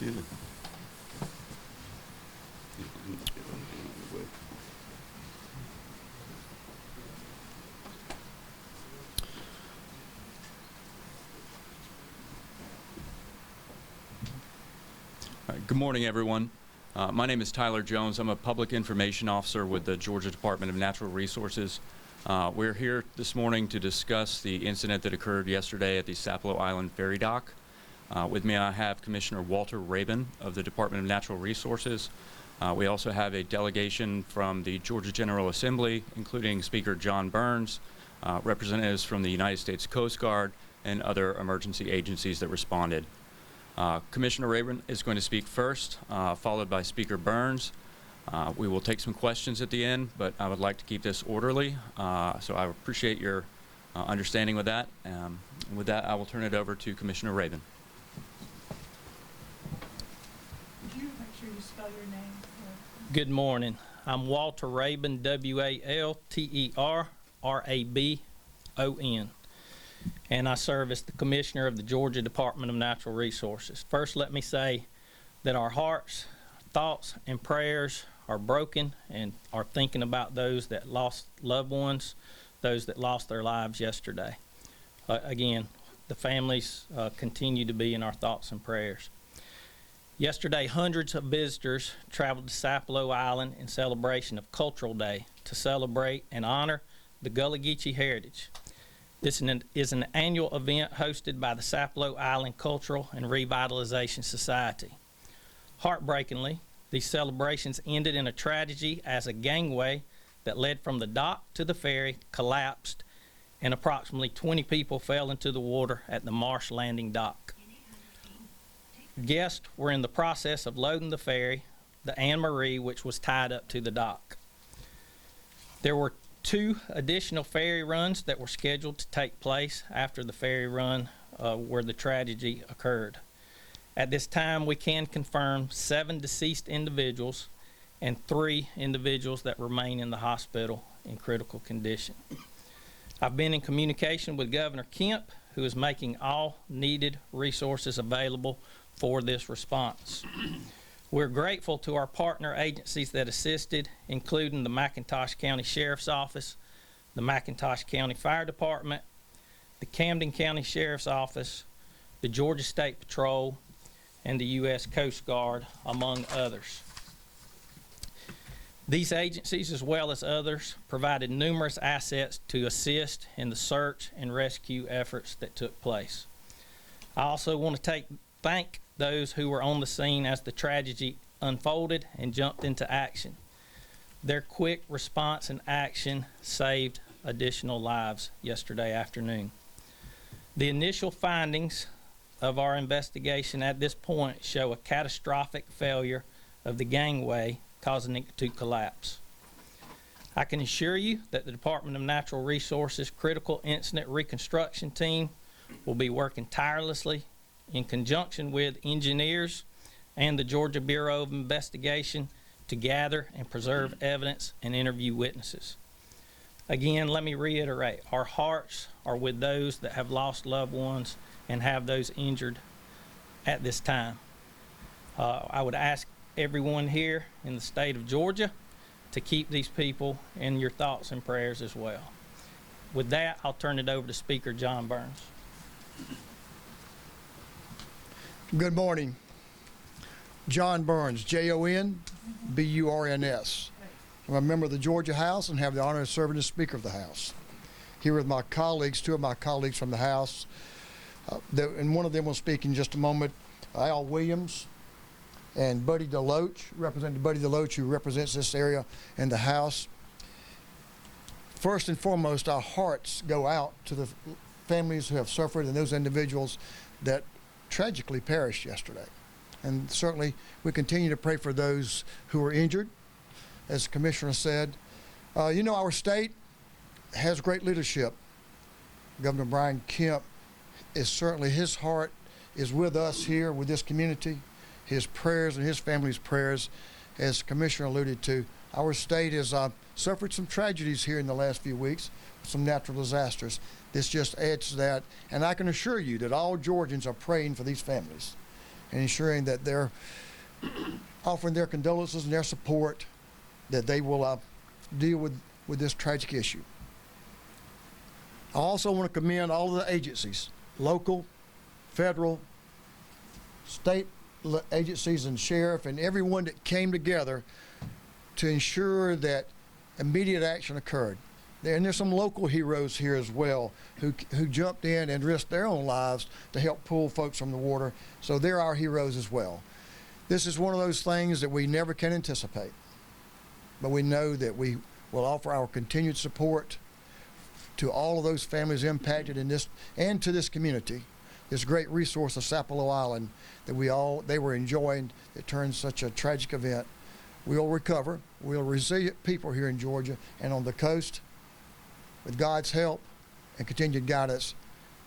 seated. Good morning, everyone. My name is Tyler Jones. I'm a public information officer with the Georgia Department of Natural Resources. We're here this morning to discuss the incident that occurred yesterday at the Sapelo Island ferry dock. With me, I have Commissioner Walter Rabin of the Department of Natural Resources. We also have a delegation from the Georgia General Assembly, including Speaker John Burns, representatives from the United States Coast Guard, and other emergency agencies that responded. Commissioner Rabin is going to speak first, followed by Speaker Burns. We will take some questions at the end, but I would like to keep this orderly, so I appreciate your understanding with that. With that, I will turn it over to Commissioner Rabin. Would you make sure you spell your name? Good morning. I'm Walter Rabin, W-A-L-T-E-R-R-A-B-O-N, and I serve as the Commissioner of the Georgia Department of Natural Resources. First, let me say that our hearts, thoughts, and prayers are broken and are thinking about those that lost loved ones, those that lost their lives yesterday. Again, the families continue to be in our thoughts and prayers. Yesterday, hundreds of visitors traveled to Sapelo Island in celebration of Cultural Day to celebrate and honor the Gullah Geechee heritage. This is an annual event hosted by the Sapelo Island Cultural and Revitalization Society. Heartbreakingly, these celebrations ended in a tragedy as a gangway that led from the dock to the ferry collapsed and approximately 20 people fell into the water at the Marsh Landing dock. Guests were in the process of loading the ferry, the Anne Marie, which was tied up to the dock. There were 2 additional ferry runs that were scheduled to take place after the ferry run where the tragedy occurred. At this time, we can confirm 7 deceased individuals and 3 individuals that remain in the hospital in critical condition. I've been in communication with Governor Kemp, who is making all needed resources available for this response. We're grateful to our partner agencies that assisted, including the McIntosh County Sheriff's Office, the McIntosh County Fire Department, the Camden County Sheriff's Office, the Georgia State Patrol, and the U.S. Coast Guard, among others. These agencies, as well as others, provided numerous assets to assist in the search and rescue efforts that took place. I also want to thank those who were on the scene as the tragedy unfolded and jumped into action. Their quick response and action saved additional lives yesterday afternoon. The initial findings of our investigation at this point show a catastrophic failure of the gangway, causing it to collapse. I can assure you that the Department of Natural Resources Critical Incident Reconstruction Team will be working tirelessly in conjunction with engineers and the Georgia Bureau of Investigation to gather and preserve evidence and interview witnesses. Again, let me reiterate, our hearts are with those that have lost loved ones and have those injured at this time. I would ask everyone here in the state of Georgia to keep these people in your thoughts and prayers as well. With that, I'll turn it over to Speaker John Burns. Good morning. John Burns, J-O-N-B-U-R-N-S. I'm a member of the Georgia House and have the honor of serving as Speaker of the House. Here with my colleagues, 2 of my colleagues from the House, and one of them will speak in just a moment, Al Williams and Buddy DeLoach, Representative Buddy DeLoach, who represents this area in the House. First and foremost, our hearts go out to the families who have suffered and those individuals that tragically perished yesterday. And certainly we continue to pray for those who are injured. As the Commissioner said, you know, our state has great leadership. Governor Brian Kemp is certainly, his heart is with us here, with this community. His prayers and his family's prayers, as the Commissioner alluded to. Our state has suffered some tragedies here in the last few weeks, some natural disasters. This just adds to that. And I can assure you that all Georgians are praying for these families. and ensuring that they're offering their condolences and their support, that they will deal with this tragic issue. I also want to commend all of the agencies, local, federal, state agencies and sheriff, and everyone that came together to ensure that immediate action occurred. And there's some local heroes here as well who jumped in and risked their own lives to help pull folks from the water. So they're our heroes as well. This is one of those things that we never can anticipate, but we know that we will offer our continued support to all of those families impacted in this, and to this community, this great resource of Sapelo Island that they were enjoying, that turned such a tragic event. We'll recover. We're resilient people here in Georgia and on the coast. With God's help and continued guidance,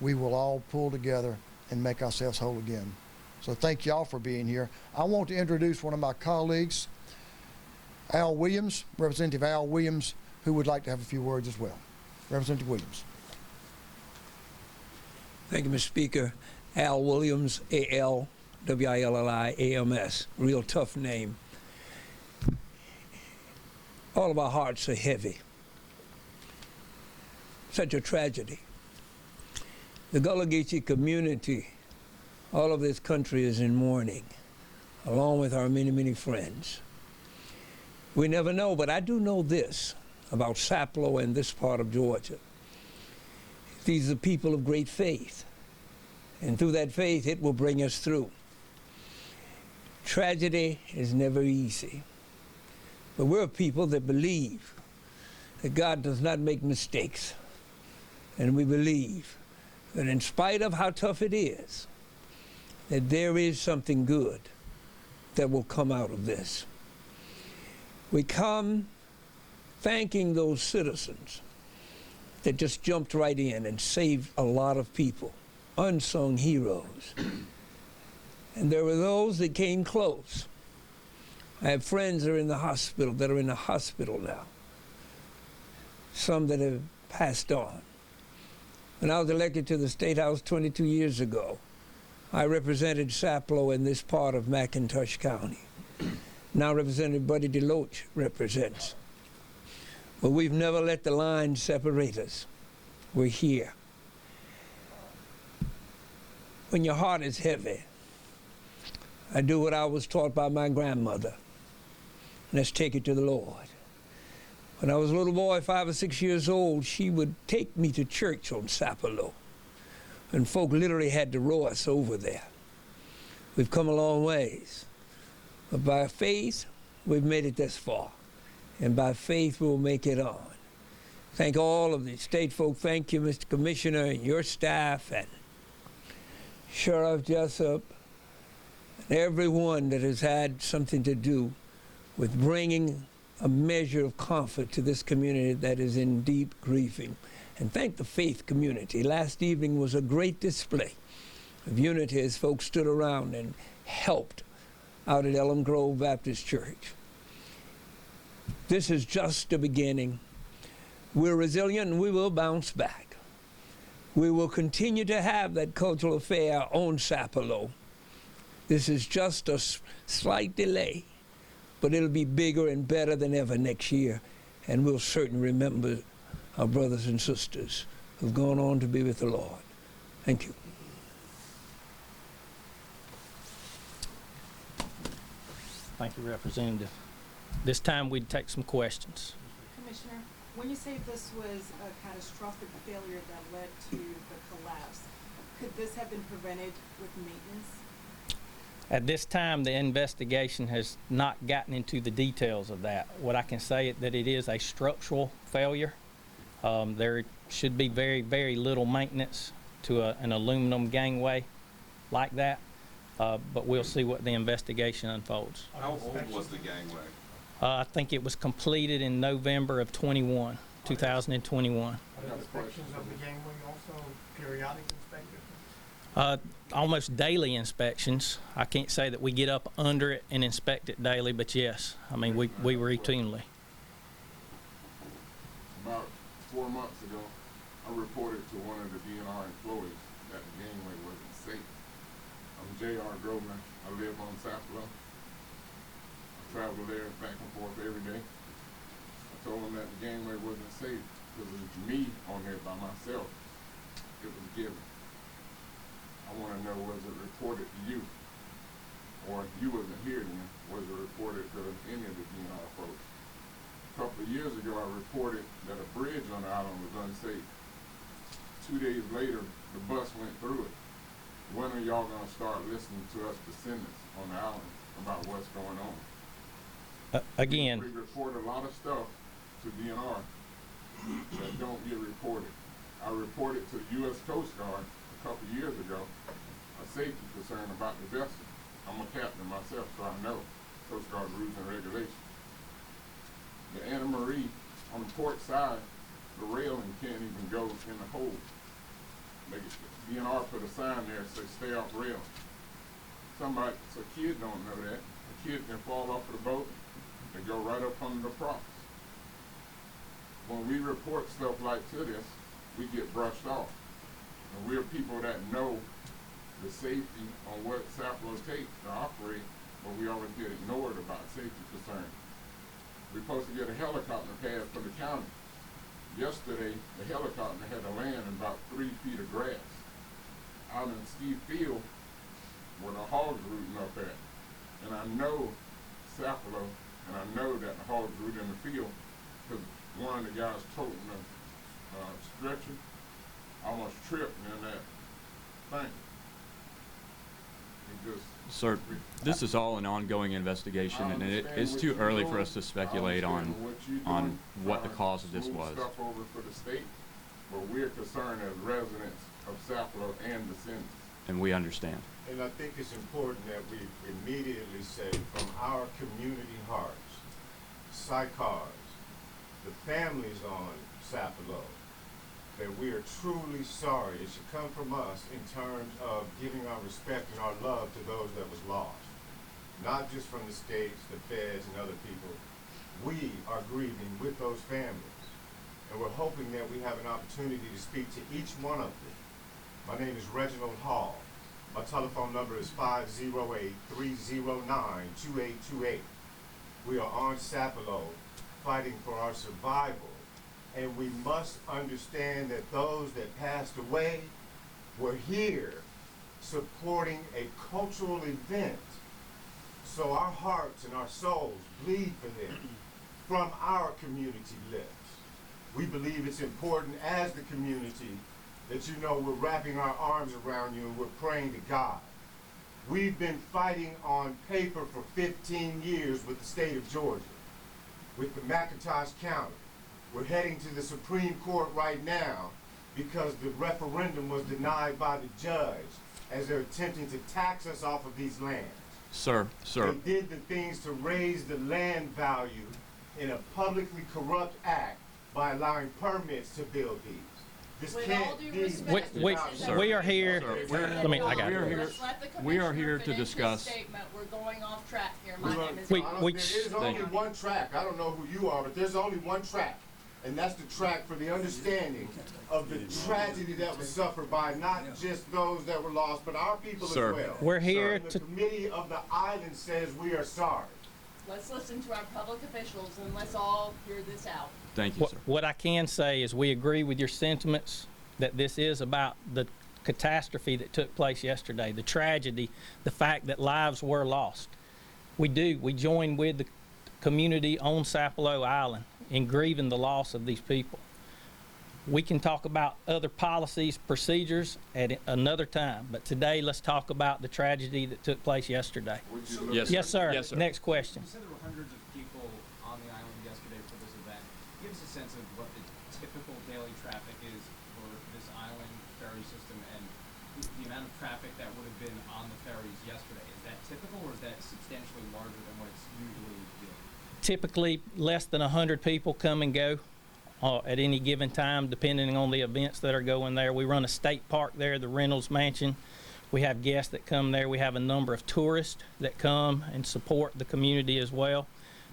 we will all pull together and make ourselves whole again. So thank y'all for being here. I want to introduce one of my colleagues, Al Williams, Representative Al Williams, who would like to have a few words as well. Representative Williams. Thank you, Mr. Speaker. Al Williams, A-L-W-I-L-L-I-A-M-S. Real tough name. All of our hearts are heavy. Such a tragedy. The Gullah Geechee community, all of this country is in mourning, along with our many, many friends. We never know, but I do know this about Sapelo and this part of Georgia. These are people of great faith, and through that faith, it will bring us through. Tragedy is never easy, but we're people that believe that God does not make mistakes. And we believe that in spite of how tough it is, that there is something good that will come out of this. We come thanking those citizens that just jumped right in and saved a lot of people, unsung heroes. And there were those that came close. I have friends that are in the hospital, now. Some that have passed on. When I was elected to the State House 22 years ago, I represented Sapelo in this part of McIntosh County. Now Representative Buddy DeLoach represents. But we've never let the line separate us. We're here. When your heart is heavy, I do what I was taught by my grandmother. Let's take it to the Lord. When I was a little boy, 5 or 6 years old, she would take me to church on Sapelo. And folk literally had to row us over there. We've come a long ways. But by faith, we've made it this far. And by faith, we'll make it on. Thank all of the state folk. Thank you, Mr. Commissioner, and your staff, and Sheriff Jessup, and everyone that has had something to do with bringing a measure of comfort to this community that is in deep grieving. And thank the faith community. Last evening was a great display of unity as folks stood around and helped out at Elm Grove Baptist Church. This is just the beginning. We're resilient and we will bounce back. We will continue to have that cultural affair on Sapelo. This is just a slight delay, but it'll be bigger and better than ever next year, and we'll certainly remember our brothers and sisters who've gone on to be with the Lord. Thank you. Thank you, Representative. This time we'd take some questions. Commissioner, when you say this was a catastrophic failure that led to the collapse, could this have been prevented with maintenance? At this time, the investigation has not gotten into the details of that. What I can say is that it is a structural failure. There should be very, very little maintenance to an aluminum gangway like that, but we'll see what the investigation unfolds. How old was the gangway? I think it was completed in November of 2021. Are there inspections of the gangway also, periodic inspections? Almost daily inspections. I can't say that we get up under it and inspect it daily, but yes, I mean, we routinely. About 4 months ago, I reported to one of the DNR employees that the gangway wasn't safe. I'm J.R. Grosvenor, I live on Sapelo. I travel there back and forth every day. I told them that the gangway wasn't safe because it was me on there by myself. It was given. I want to know, was it reported to you? Or if you wasn't here then, was it reported to any of the DNR folks? A couple of years ago, I reported that a bridge on the island was unsafe. 2 days later, the bus went through it. When are y'all gonna start listening to us descendants on the island about what's going on? Again, We report a lot of stuff to DNR that don't get reported. I reported to the U.S. Coast Guard a couple of years ago a safety concern about the vessel. I'm a captain myself, so I know Coast Guard rules and regulations. The Anna Marie on the port side, the railing can't even go in the hold. DNR put a sign there that says stay off rail. So a kid don't know that. A kid can fall off of the boat and go right up under the props. When we report stuff like to this, we get brushed off. And we're people that know the safety on what Sapelo takes to operate, but we always get ignored about safety concerns. We're supposed to get a helicopter pad for the county. Yesterday, the helicopter had to land in about 3 feet of grass out in Steve Field where the hogs rooting up at. And I know Sapelo, and I know that the hogs root in the field because one of the guys toting the stretcher almost tripped in that thing. He just, Sir, this is all an ongoing investigation, and it's too early for us to speculate on what the cause of this was. Stuff over for the state, but we're concerned as residents of Sapelo and descendants. And we understand. And I think it's important that we immediately say from our community hearts, Psychars, the families on Sapelo, that we are truly sorry. It should come from us in terms of giving our respect and our love to those that was lost. Not just from the states, the feds, and other people. We are grieving with those families. And we're hoping that we have an opportunity to speak to each one of them. My name is Reginald Hall. My telephone number is 508-309-2828. We are on Sapelo fighting for our survival. And we must understand that those that passed away were here supporting a cultural event. So our hearts and our souls bleed for them from our community lips. We believe it's important as the community that you know we're wrapping our arms around you and we're praying to God. We've been fighting on paper for 15 years with the state of Georgia, with the McIntosh County. We're heading to the Supreme Court right now because the referendum was denied by the judge as they're attempting to tax us off of these lands. Sir. They did the things to raise the land value in a publicly corrupt act by allowing permits to build these. This With can't all due be. respect, we are here. Sir, I got it. Let's let the We are commissioner here to finish his discuss. statement. We're going off track here. My name is. We- There is only one track. I don't know who you are, but there's only one track. And that's the track for the understanding of the tragedy that was suffered by not just those that were lost, but our people Sir. as well. We're here And the to. committee of the island says we are sorry. Let's listen to our public officials and let's all hear this out. Thank you, sir. What I can say is we agree with your sentiments that this is about the catastrophe that took place yesterday, the tragedy, the fact that lives were lost. We join with the community on Sapelo Island in grieving the loss of these people. We can talk about other policies, procedures at another time, but today let's talk about the tragedy that took place yesterday. Yes, sir. Yes, sir. Next question. You said there were hundreds of people on the island yesterday for this event. Give us a sense of what the typical daily traffic is for this island ferry system and the amount of traffic that would have been on the ferries yesterday. Is that typical or is that substantially larger than what it's usually doing? Typically, less than 100 people come and go at any given time, depending on the events that are going there. We run a state park there, the Reynolds Mansion. We have guests that come there. We have a number of tourists that come and support the community as well.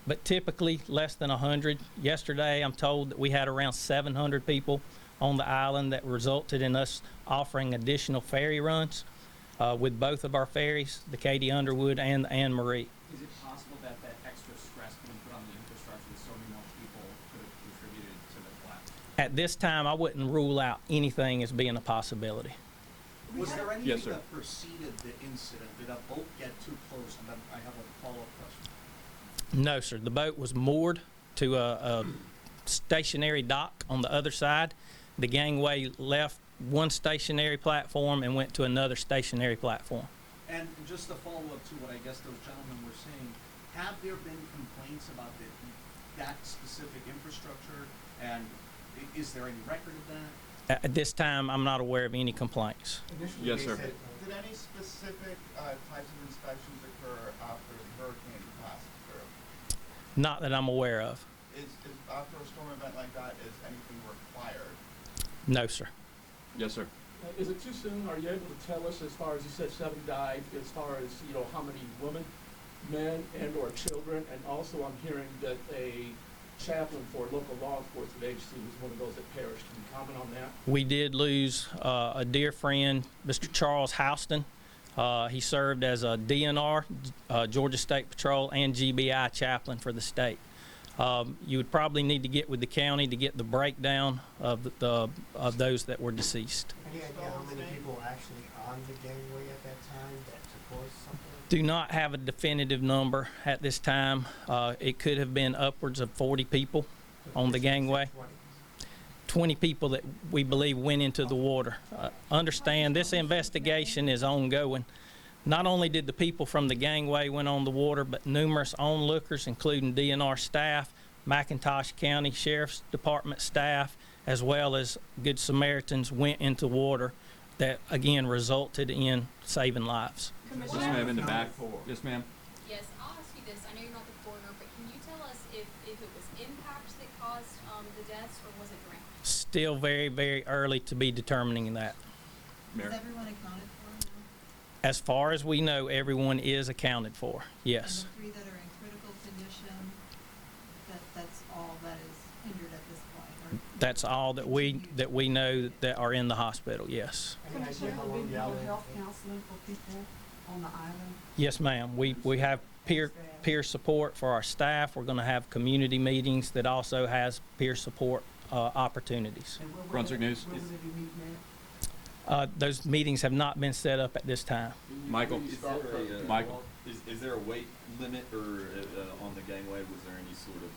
But typically, less than 100. Yesterday, I'm told that we had around 700 people on the island that resulted in us offering additional ferry runs. with both of our ferries, the Katie Underwood and the Anne Marie. Is it possible that that extra stress being put on the infrastructure with so many more people could have contributed to the collapse? At this time, I wouldn't rule out anything as being a possibility. Was there anything Yes, sir. that preceded the incident? Did a boat get too close? And then I have a follow-up question. No, sir. The boat was moored to a stationary dock on the other side. The gangway left one stationary platform and went to another stationary platform. And just to follow up to what I guess those gentlemen were saying, have there been complaints about that specific infrastructure? And is there any record of that? At this time, I'm not aware of any complaints. Yes, sir. Did any specific types of inspections occur after the hurricane passed through? Not that I'm aware of. Is after a storm event like that, is anything required? No, sir. Yes, sir. Is it too soon? Are you able to tell us, as far as you said 7 died, as far as, you know, how many women, men, and or children? And also I'm hearing that a chaplain for local law enforcement agency was one of those that perished. Can you comment on that? We did lose a dear friend, Mr. Charles Houston. He served as a DNR, Georgia State Patrol, and GBI chaplain for the state. You would probably need to get with the county to get the breakdown of of those that were deceased. Any idea how many people were actually on the gangway at that time that caused something? Do not have a definitive number at this time. It could have been upwards of 40 people on the gangway. 20 people that we believe went into the water. Understand, this investigation is ongoing. Not only did the people from the gangway went on the water, but numerous onlookers, including DNR staff, McIntosh County Sheriff's Department staff, as well as Good Samaritans went into water that, again, resulted in saving lives. Yes, ma'am, in the back. Yes, ma'am. Yes, I'll ask you this. I know you're not the coroner, but can you tell us if it was impact that caused the deaths, or was it drainage? Still very, very early to be determining that. Mayor. Is everyone accounted for now? As far as we know, everyone is accounted for, yes. And the 3 that are in critical condition, that's all that is hindered at this point? Or That's all that we know that are in the hospital, yes. Any idea how long the island? health counseling for people on the island? Yes, ma'am. We have peer support for our staff. We're going to have community meetings that also has peer support opportunities. And where would Brunswick they- News. Where would they be meeting at? Those meetings have not been set up at this time. Michael. Is there a, Michael. Is there a weight limit or on the gangway? Was there any sort of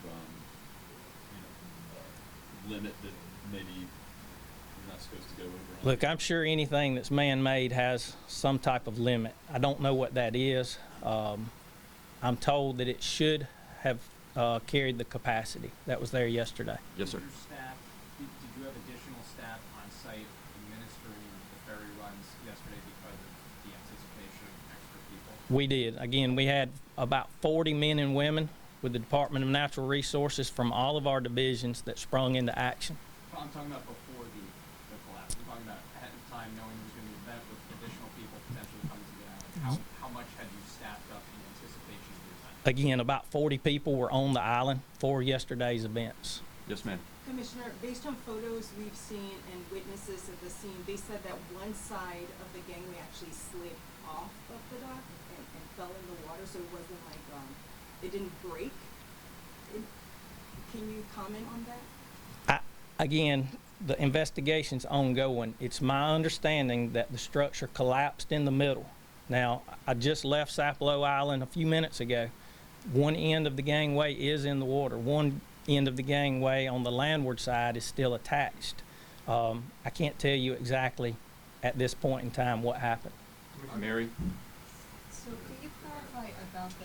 limit that maybe you're not supposed to go over? Look, I'm sure anything that's man-made has some type of limit. I don't know what that is. I'm told that it should have carried the capacity that was there yesterday. Yes, sir. Your staff, did you have additional staff on site administering the ferry runs yesterday because of the anticipation of extra people? We did. Again, we had about 40 men and women with the Department of Natural Resources from all of our divisions that sprung into action. Well, I'm talking about before the collapse. I'm talking about ahead of time knowing there was going to be an event with additional people potentially coming to the island. How much had you staffed up in anticipation of the event? Again, about 40 people were on the island for yesterday's events. Yes, ma'am. Commissioner, based on photos we've seen and witnesses at the scene, they said that one side of the gangway actually slid off of the dock and fell in the water, so it wasn't like, it didn't break. Can you comment on that? Again, the investigation's ongoing. It's my understanding that the structure collapsed in the middle. Now, I just left Sapelo Island a few minutes ago. One end of the gangway is in the water. One end of the gangway on the landward side is still attached. I can't tell you exactly at this point in time what happened. Mary. So can you clarify about the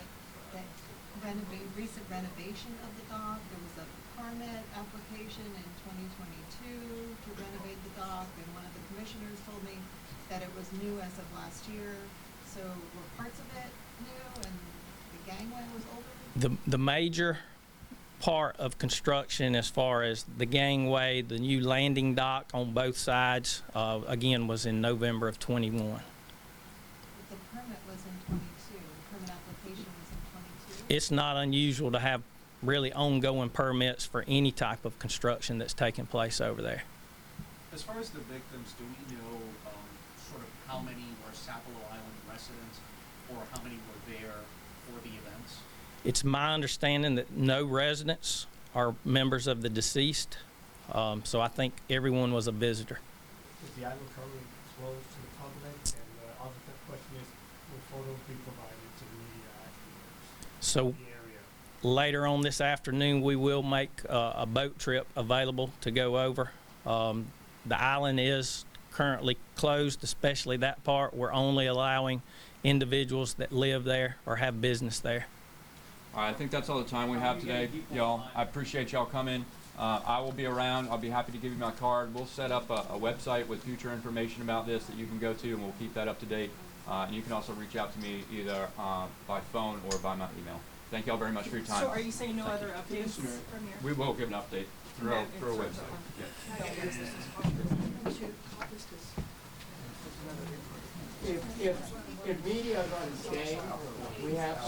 recent renovation of the dock? There was a permit application in 2022 to renovate the dock, and one of the commissioners told me that it was new as of last year. So were parts of it new and the gangway was older? The major part of construction as far as the gangway, the new landing dock on both sides, again, was in November of 21. But the permit was in 22. The permit application was in 22. It's not unusual to have really ongoing permits for any type of construction that's taking place over there. As far as the victims, do we know sort of how many were are Sapelo Island residents, or how many were there for the events? It's my understanding that no residents are members of the deceased, so I think everyone was a visitor. Is the island currently closed to the public? And the other question is, will photos be provided to the media afterwards? So The area. later on this afternoon, we will make a boat trip available to go over. The island is currently closed, especially that part. We're only allowing individuals that live there or have business there. All right, I think that's all the time we have today, y'all. I appreciate y'all coming. I will be around. I'll be happy to give you my card. We'll set up a website with future information about this that you can go to, and we'll keep that up to date. And you can also reach out to me either by phone or by my email. Thank y'all very much for your time. So are you saying no other updates from here? We will give an update through our website. Yeah. If media are going to stay, we have